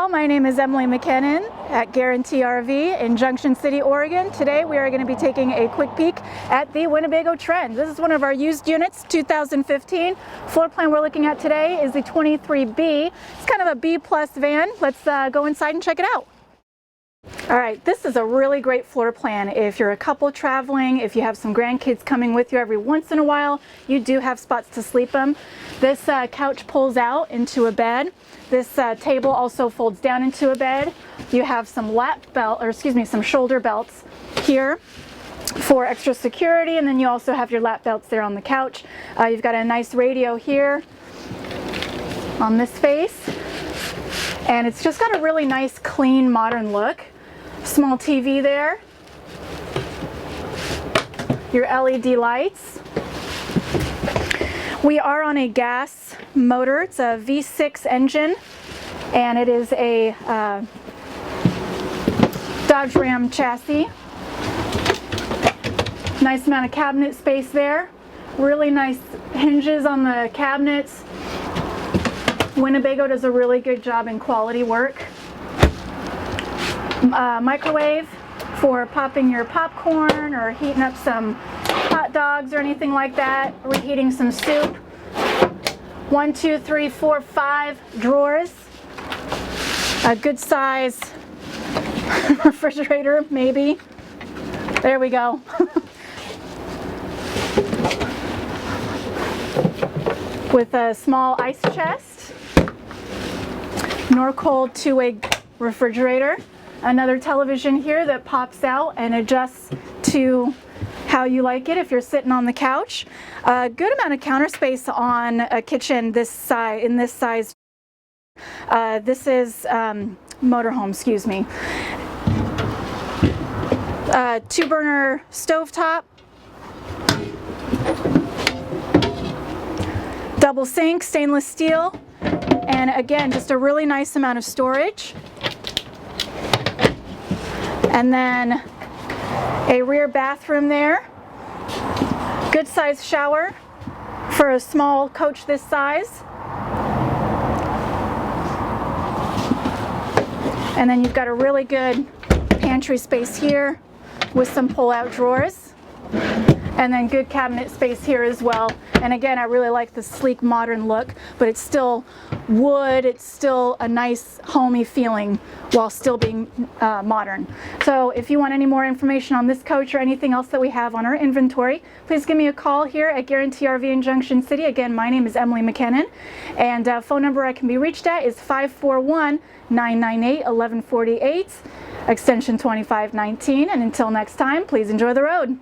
all, my name is Emilie.McKennon at Guaranty RV in Junction City, Oregon. Today we are going to be taking a quick peek at the Winnebago Trend. This is one of our used units, 2015. Floor plan we're looking at today is the 23B. It's kind of a B plus van. Let's go inside and check it out. All right, this is a really great floor plan. If you're a couple traveling, if you have some grandkids coming with you every once in a while, you do have spots to sleep them. This couch pulls out into a bed. This table also folds down into a bed. You have some some shoulder belts here for extra security, and then you also have your lap belts there on the couch. You've got a nice radio here on this face, and it's just got a really nice, clean, modern look. Small TV there, your LED lights. We are on a gas motor. It's a V6 engine, and it is a Dodge Ram chassis. Nice amount of cabinet space there. Really nice hinges on the cabinets. Winnebago does a really good job in quality work. Microwave for popping your popcorn or heating up some hot dogs or anything like that, reheating some soup. 1, 2, 3, 4, 5 drawers. A good size refrigerator, maybe. There we go. With a small ice chest. Norcold two-way refrigerator. Another television here that pops out and adjusts to how you like it if you're sitting on the couch. A good amount of counter space on a kitchen this size. In this size. This is motorhome, excuse me. 2-burner stovetop. Double sink, stainless steel. And again, just a really nice amount of storage. And then a rear bathroom there. Good size shower for a small coach this size. And then you've got a really good pantry space here with some pull-out drawers. And then good cabinet space here as well. And again, I really like the sleek modern look, but it's still wood, it's still a nice homey feeling while still being modern. So if you want any more information on this coach or anything else that we have on our inventory, please give me a call here at Guaranty RV in Junction City. Again, my name is Emilie.McKennon, and phone number I can be reached at is 541-998-1148, extension 2519. And until next time, please enjoy the road.